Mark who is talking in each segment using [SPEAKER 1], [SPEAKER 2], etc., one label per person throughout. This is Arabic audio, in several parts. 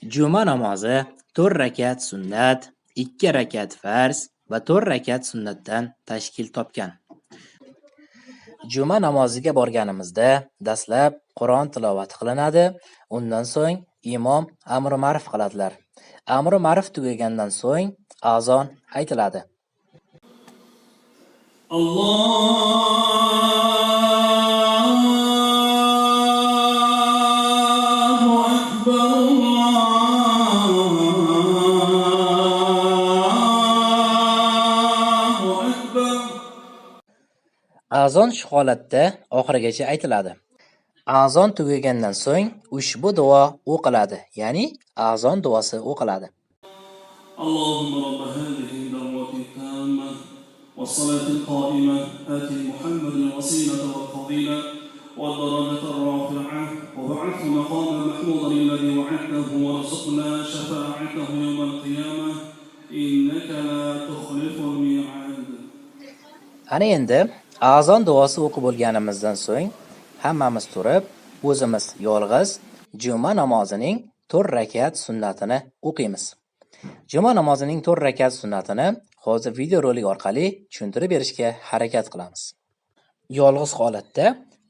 [SPEAKER 1] Juma namozi 4 rakat sunnat, 2 rakat farz va 4 rakat sunnatdan tashkil topgan. Juma namoziga borganimizda dastlab Qur'on tilovati qilinadi, undan so'ng imom amr ma'ruf qiladilar. Amr ma'ruf tugagandan so'ng azon aytiladi. Azon shu holatda oxirigacha aytiladi. Azon tugagandan so'ng ushbu duo o'qiladi, ya'ni azon duosi o'qiladi.
[SPEAKER 2] اللهم رب هذه الدعوة التامة والصلاة القائمة آت محمد الوسيلة والفضيلة والدرجة الرافعة وبعثه مقاما محمودا الذي وعدته وارزقنا شفاعته يوم القيامة إنك لا تخلف الميعاد.
[SPEAKER 1] Ana endi azon duosi o'qib bo'lganimizdan so'ng hammamiz turib, o'zimiz yolg'iz juma namozining 4 rakat sunnatini o'qiymiz. Juma namozining 4 rakat sunnatini hozir video rolik orqali tushuntirib berishga harakat qilamiz. Yolg'iz holatda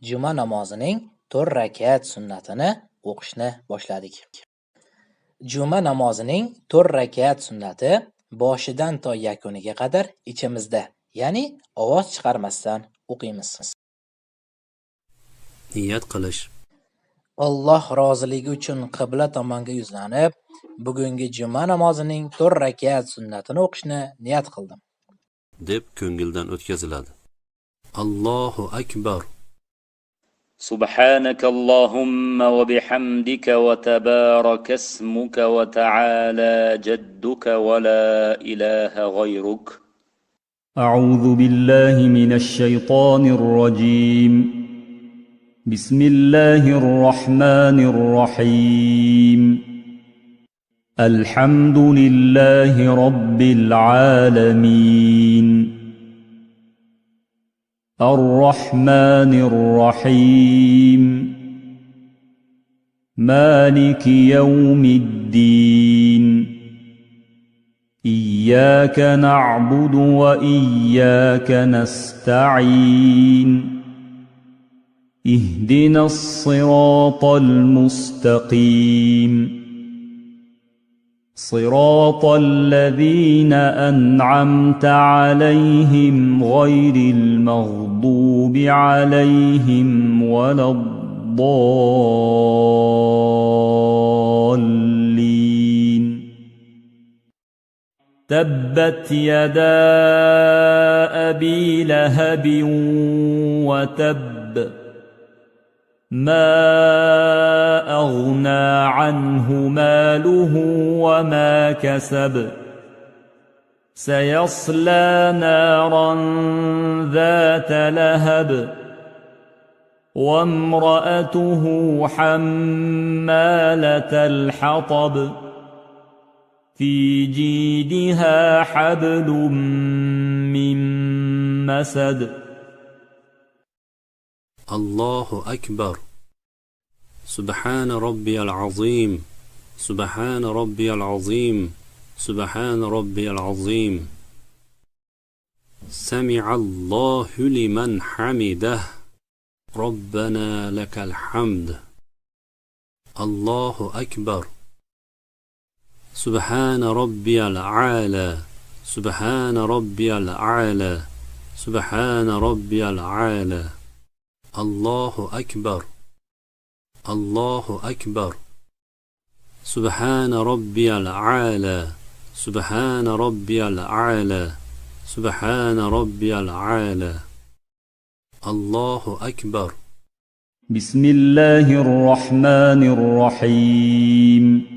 [SPEAKER 1] juma namozining 4 rakat sunnatini o'qishni boshladik. Juma namozining 4 rakat sunnati boshidan to yakuniga qadar ichimizda, ya'ni ovoz chiqarmasdan o'qiymiz.
[SPEAKER 3] Niyat qilish.
[SPEAKER 1] Alloh roziligi uchun qibla tomonga yuzlanib, bugungi juma namozining 4 rakat sunnatini o'qishni niyat qildim
[SPEAKER 3] deb ko'ngildan o'tkaziladi. Allohu akbar.
[SPEAKER 4] سبحانك اللهم وبحمدك وتبارك اسمك وتعالى جدك ولا إله غيرك.
[SPEAKER 5] أعوذ بالله من الشيطان الرجيم. بسم الله الرحمن الرحيم. الحمد لله رب العالمين. الرحمن الرحيم. مالك يوم الدين. إياك نعبد وإياك نستعين. اهدنا الصراط المستقيم. صراط الذين أنعمت عليهم غير المغضوب عليهم ولا الضالين. تبت يدا أبي لهب وتب. ما أغنى عنه ماله وما كسب. سيصلى نارا ذات لهب. وامرأته حمالة الحطب. في جيدها حبل من مسد.
[SPEAKER 3] الله أكبر. سبحان ربي العظيم. سبحان ربي العظيم. سبحان ربي العظيم. سمع الله لمن حمده. ربنا لك الحمد. الله أكبر. سبحان ربي الأعلى. سبحان ربي الأعلى. سبحان ربي الأعلى. الله أكبر. الله أكبر. سبحان ربي الأعلى. سبحان ربي الأعلى. سبحان ربي الأعلى. الله أكبر.
[SPEAKER 5] بسم الله الرحمن الرحيم.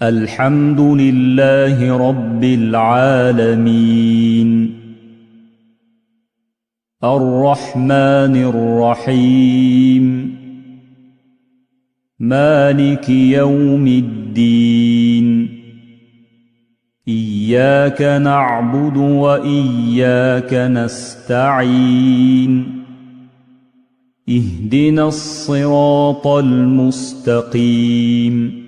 [SPEAKER 5] الحمد لله رب العالمين. الرحمن الرحيم. مالك يوم الدين. إياك نعبد وإياك نستعين. اهدنا الصراط المستقيم.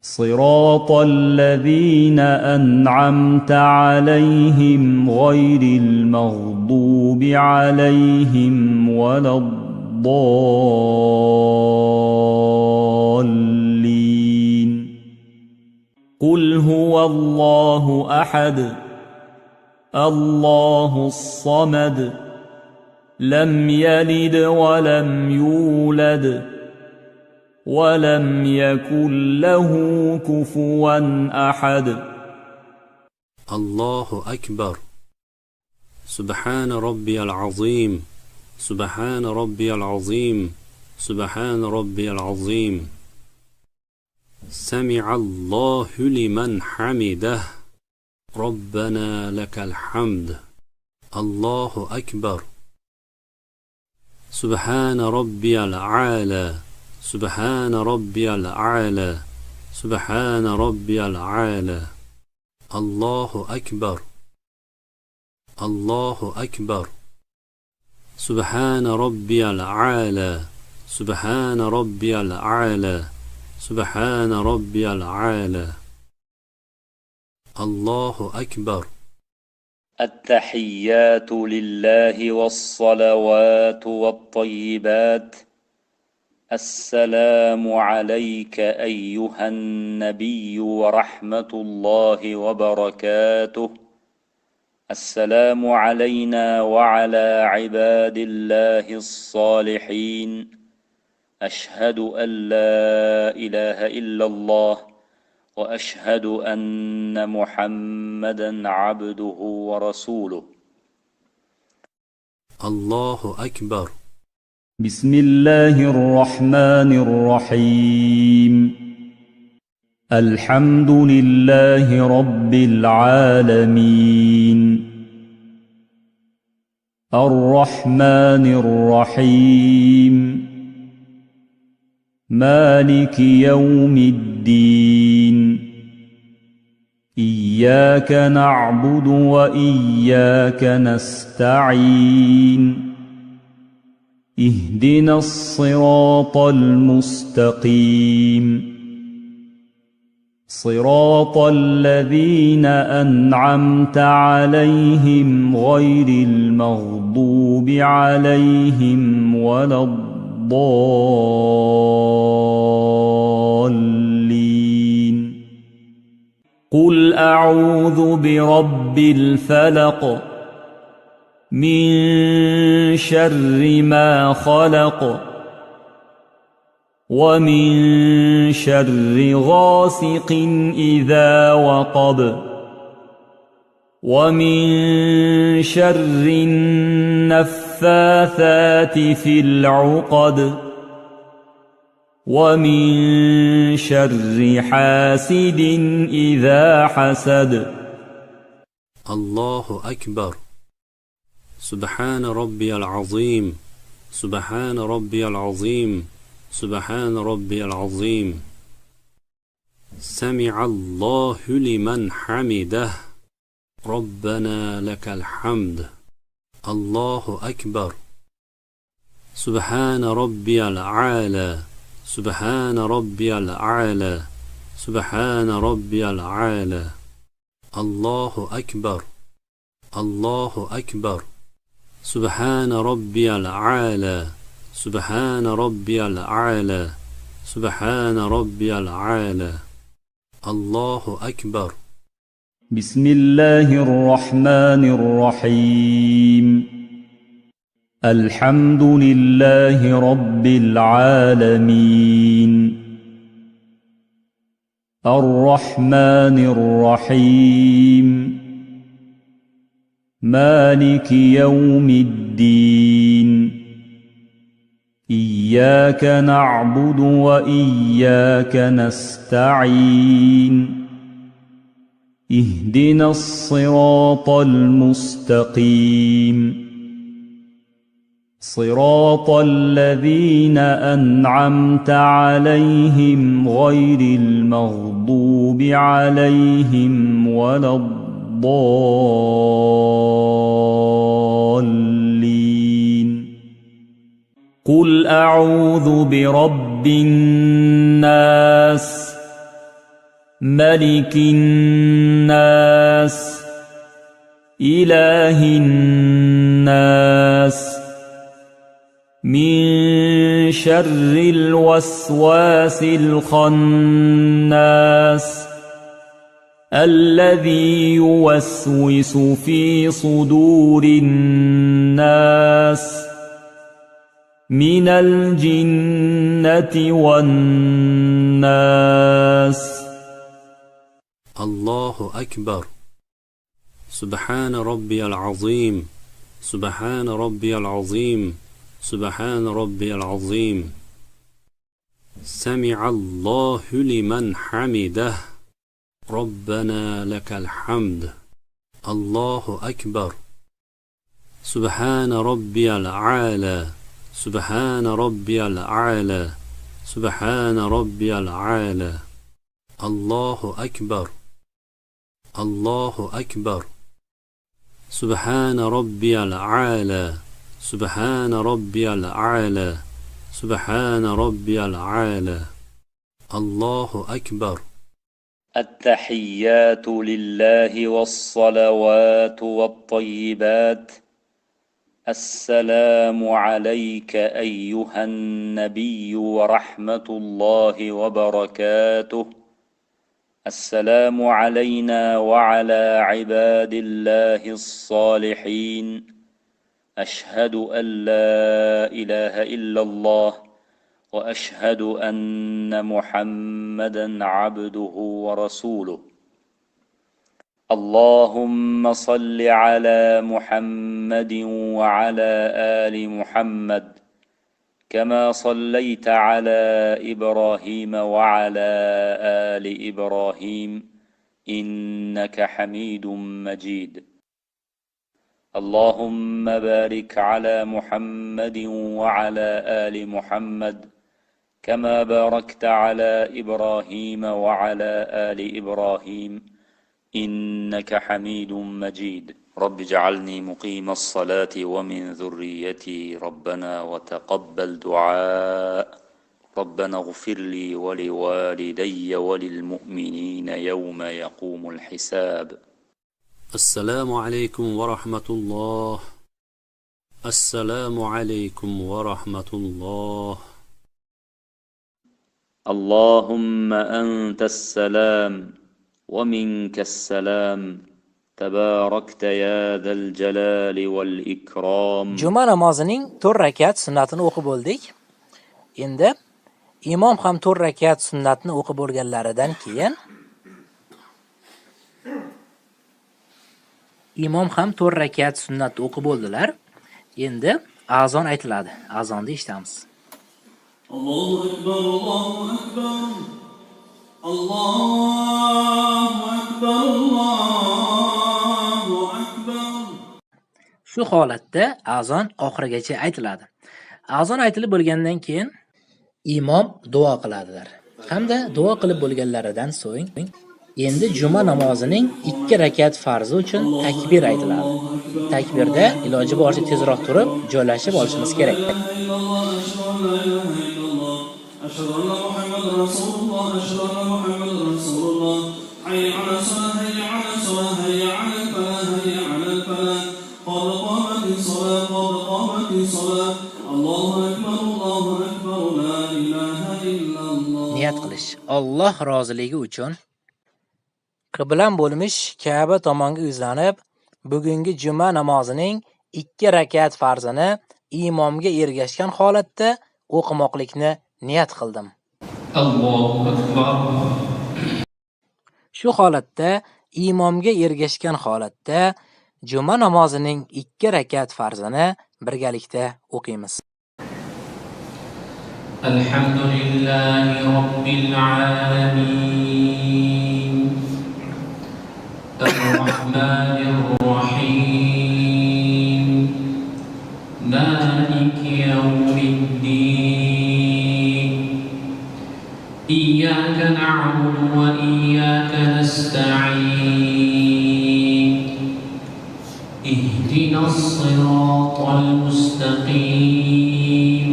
[SPEAKER 5] صراط الذين أنعمت عليهم غير المغضوب عليهم ولا الضالين قل هو الله أحد الله الصمد لم يلد ولم يولد ولم يكن له كفوا أحد
[SPEAKER 3] الله أكبر. سبحان ربي العظيم، سبحان ربي العظيم، سبحان ربي العظيم. سمع الله لمن حمده، ربنا لك الحمد. الله أكبر. سبحان ربي الأعلى، سبحان ربي الأعلى، سبحان ربي الأعلى. الله أكبر. الله أكبر. سبحان ربي الأعلى، سبحان ربي الأعلى، سبحان ربي الأعلى. الله أكبر.
[SPEAKER 4] التحيات لله والصلوات والطيبات. السلام عليك أيها النبي ورحمة الله وبركاته. السلام علينا وعلى عباد الله الصالحين. أشهد أن لا إله إلا الله وأشهد أن محمدا عبده ورسوله.
[SPEAKER 3] الله أكبر.
[SPEAKER 5] بسم الله الرحمن الرحيم. الحمد لله رب العالمين. الرحمن الرحيم. مالك يوم الدين. إياك نعبد وإياك نستعين. اهدنا الصراط المستقيم. صراط الذين أنعمت عليهم غير المغضوب عليهم ولا الضالين. قل أعوذ برب الفلق من شر ما خلق ومن شر غاسق إذا وقب ومن شر النفاثات في العقد ومن شر حاسد إذا حسد.
[SPEAKER 3] الله أكبر. سبحان ربي العظيم، سبحان ربي العظيم، سبحان ربي العظيم. سمع الله لمن حمده، ربنا لك الحمد. الله أكبر. سبحان ربي الأعلى، سبحان ربي الأعلى، سبحان ربي الأعلى. الله أكبر. الله أكبر. سبحان ربي الأعلى، سبحان ربي الأعلى، سبحان ربي الأعلى. الله أكبر.
[SPEAKER 5] بسم الله الرحمن الرحيم. الحمد لله رب العالمين. الرحمن الرحيم. مالك يوم الدين. إياك نعبد وإياك نستعين. اهدنا الصراط المستقيم. صراط الذين أنعمت عليهم غير المغضوب عليهم ولا الضالين. قل أعوذ برب الناس ملك الناس إله الناس من شر الوسواس الخناس الذي يوسوس في صدور الناس من الجنة والناس.
[SPEAKER 3] الله أكبر. سبحان ربي العظيم. سبحان ربي العظيم. سبحان ربي العظيم. سمع الله لمن حمده. ربنا لك الحمد. الله أكبر. سبحان ربي الأعلى. سبحان ربي الأعلى. سبحان ربي الأعلى. الله أكبر. الله أكبر. سبحان ربي الأعلى. سبحان ربي الأعلى. سبحان ربي الأعلى. الله أكبر.
[SPEAKER 4] التحيات لله والصلوات والطيبات. السلام عليك أيها النبي ورحمة الله وبركاته. السلام علينا وعلى عباد الله الصالحين. أشهد أن لا إله إلا الله وأشهد أن محمدا عبده ورسوله. اللهم صل على محمد وعلى آل محمد كما صليت على إبراهيم وعلى آل إبراهيم إنك حميد مجيد. اللهم بارك على محمد وعلى آل محمد كما باركت على إبراهيم وعلى آل إبراهيم إنك حميد مجيد. رب اجعلني مقيم الصلاة ومن ذريتي ربنا وتقبل دعاء. ربنا اغفر لي ولوالدي وللمؤمنين يوم يقوم الحساب.
[SPEAKER 3] السلام عليكم ورحمة الله. السلام عليكم ورحمة الله.
[SPEAKER 4] اللهم أنت السلام ومنك السلام تباركت يا ذا الجلال والإكرام.
[SPEAKER 1] Juma namozining 4 rakat sunnatini o'qib bo'ldik. Endi imom ham 4 rakat sunnatni o'qib bo'lganlaridan keyin imom ham 4 rakat sunnatni o'qib bo'ldilar. Endi azon aytiladi. Azonni eshitamiz.
[SPEAKER 2] Allohu akbar, Allohu akbar. Allohu akbar, Allohu akbar.
[SPEAKER 1] Shu holatda azon oxirigacha aytiladi. Azon aytilib bo'lgandan keyin imom duo qiladilar. Hamda duo qilib bo'lganlaridan so'ng endi juma namozining 2 rakat farzi uchun takbir aytiladi. Takbirda iloji boricha tezroq turib, joylashib olishimiz kerak.
[SPEAKER 2] أشهد أن محمد رسول الله. أشهد أن محمد رسول الله. حي على الصلاة. حي على الصلاة. حي على الفلاح. حي على الفلاح. قد قامت الصلاة. قد قامت الصلاة. الله أكبر. الله أكبر. لا إله إلا الله.
[SPEAKER 1] Niyat qilish. Alloh roziligi uchun qiblam bo'lmish Ka'ba tomonga yuzlanib, bugungi juma namozining 2 rakat farzini imomga ergashgan holatda o'qimoqlikni niyat qildim.
[SPEAKER 6] Allohu akbar.
[SPEAKER 1] Shu holatda imomga ergashgan holatda juma namozining 2 rakat farzini birgalikda o'qiymiz.
[SPEAKER 6] Alhamdulillahi robbil alamin. Ar-Rahmanir Rahim. Maliki yawmiddin. إياك نعبد وإياك نستعين. اهدنا الصراط المستقيم.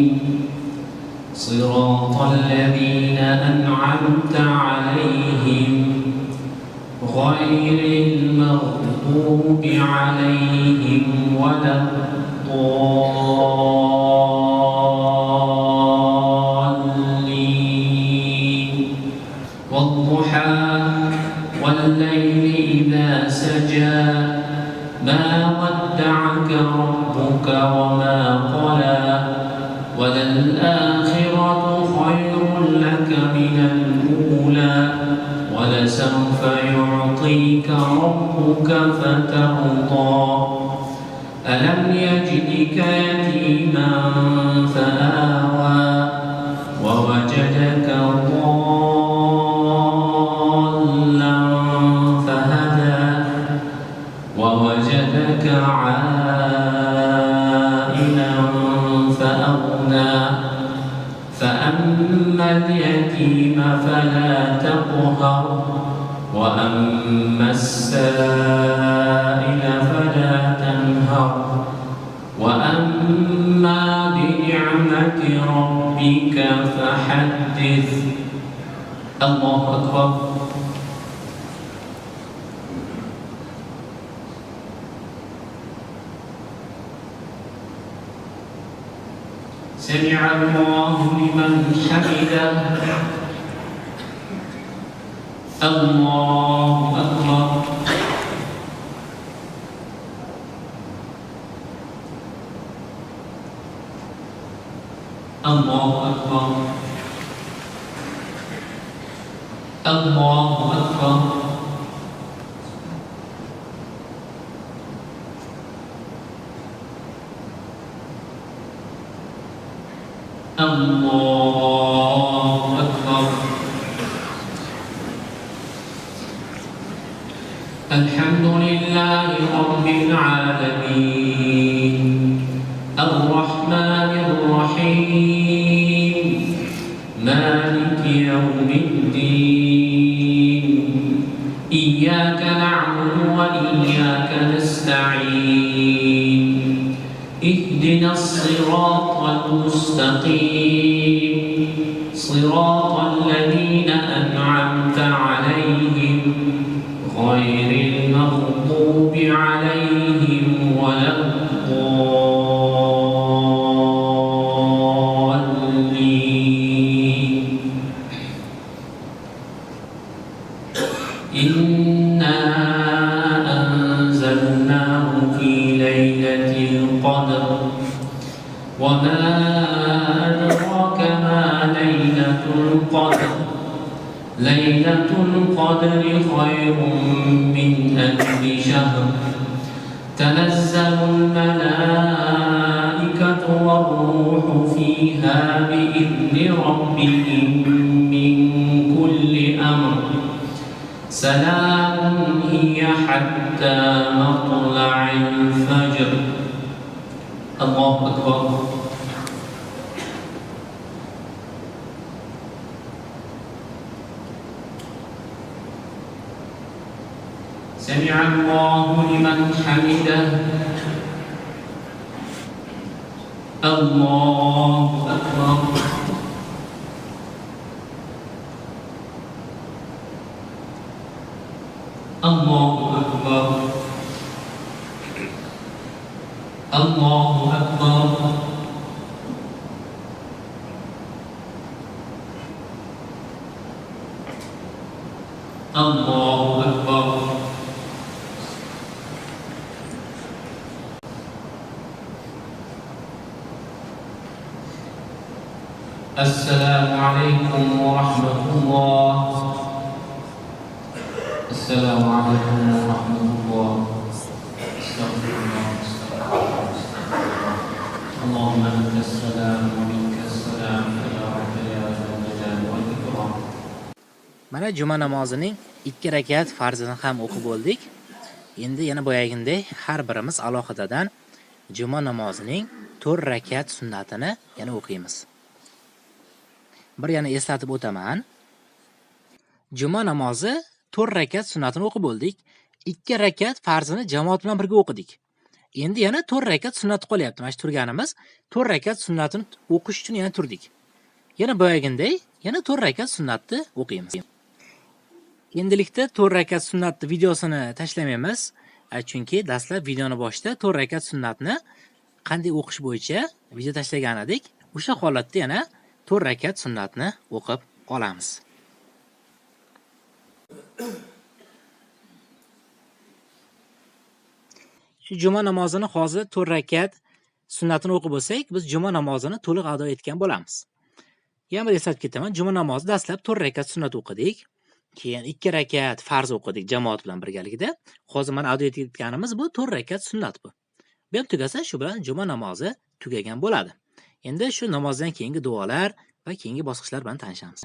[SPEAKER 6] صراط الذين أنعمت عليهم غير المغضوب عليهم ولا الضالين والضحى والليل إذا سجى ما ودعك ربك وما قلى وللآخرة خير لك من الأولى ولسوف يعطيك ربك فترضى ألم يجدك يتيما فآوى ووجدك ضالا فهدى ووجدك عائلا فأغنى فأما اليتيم فلا تقهر وأما السائل فلا تنهر وأما بنعمة ربك فحدث. الله أكبر. سمع الله لمن حمده. الله أكبر. الله أكبر. الله أكبر. الله أكبر. الحمد لله رب العالمين الرحمن الرحيم مالك يوم الدين إياك نعبد وإياك نستعين اهدنا الصراط المستقيم صراط الذين أنعمت عليهم غير المغضوب عليهم ولا الضالين. إنا أنزلناه في ليلة القدر وما أدراك ما ليلة القدر ليلة القدر خير من ألف شهر تنزل الملائكة والروح فيها بإذن ربهم من كل أمر سلام هي حتى مطلع الفجر. الله أكبر. سمع الله لمن حمده. الله أكبر. الله أكبر. الله أكبر. الله أكبر. السلام عليكم ورحمة الله. السلام عليكم ورحمة الله. استغفر الله. اللهم أنت السلام ومنك السلام تبارك يا ذا الجلال والإكرام.
[SPEAKER 1] Mana juma namozining 2 rakat farzini ham o'qib bo'ldik. Endi yana boyaginday har birimiz alohidadan juma namozining 4 rakat sunnatini yana o'qiymiz. Bir yana eslatib o'taman. Juma namozi 4 rakat sunnatini o'qib bo'ldik. 2 rakat farzini jamoat bilan birga o'qidik. Endi yana 4 rakat sunnati qolyapti. Mana shu turganimiz 4 rakat sunnatini o'qish uchun yana turdik. Yana boyaginday yana 4 rakat sunnatni o'qiymiz. Endilikda 4 rakat sunnatni videosini tashlamaymiz. Chunki dastlab videoni boshida 4 rakat sunnatni qanday o'qish bo'yicha video tashlagan edik. O'sha holatda yana 4 rakat sunnatni o'qib olamiz. Shu juma namozini hozir 4 rakat sunnatini o'qib bo'lsak, biz juma namozini to'liq ado etgan bo'lamiz. Yana bir eslatib ketaman, juma namozi dastlab 4 rakat sunnat o'qidik. Keyin 2 rakat farz o'qidik jamoat bilan birgalikda. Hozir mana ado etganimiz bu 4 rakat sunnat bu. Bu ham tugasa, shu bilan juma namozi tugagan bo'ladi. Endi shu namozdan keyingi duolar va keyingi bosqichlar bilan tanishamiz.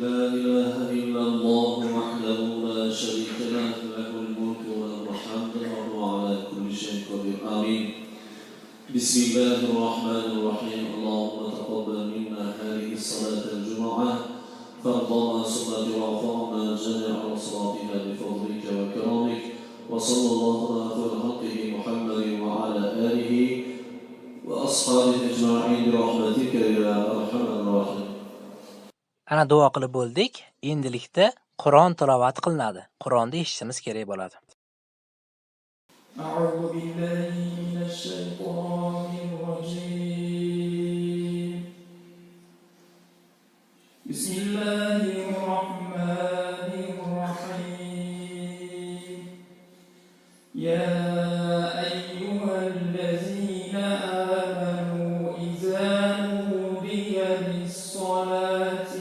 [SPEAKER 2] لا إله إلا الله وحده لا شريك له له الملك وله الحمد وهو على كل شيء قدير آمين بسم الله الرحمن الرحيم اللهم تقبل منا هذه الصلاة الجمعة فرضنا سنة وعفونا جميع صلاتها بفضلك وكرمك وصلى الله على خير خلقه محمد وعلى آله وأصحابه أجمعين برحمتك يا أرحم الراحمين.
[SPEAKER 1] Ana duo qilib bo'ldik. Endilikda Qur'on tilovat qilinadi. Qur'onni eshitishimiz kerak bo'ladi.
[SPEAKER 2] أعوذ بالله من الشيطان الرجيم بسم الله الرحمن الرحيم يا أيها الذين آمنوا إذا نودي للصلاة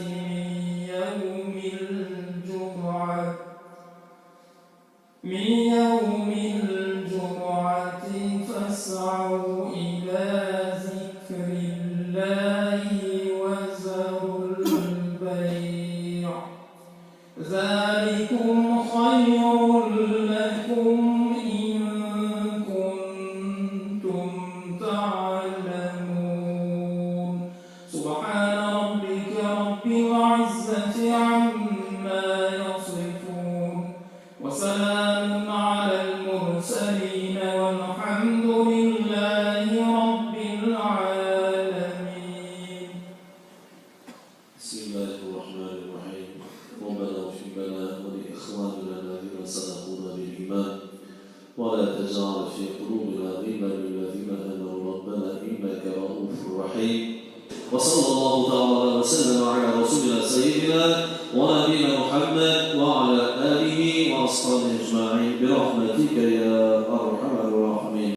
[SPEAKER 2] من يوم الجمعة فاسعوا إلى ذكر الله وذروا البيع ذلكم خير لكم إن كنتم تعلمون سبحان ربك رب العزة عما يصفون وسلام على المرسلين والحمد لله رب العالمين. بسم الله الرحمن الرحيم. ربنا اغفر لنا ولإخواننا الذين سبقونا بالإيمان ولا تجعل في قلوبنا غلا للذين آمنوا ربنا إنك رؤوف رحيم. وصلى الله تعالى وسلم على رسولنا سيدنا ونبينا محمد وعلى آله وأصحابه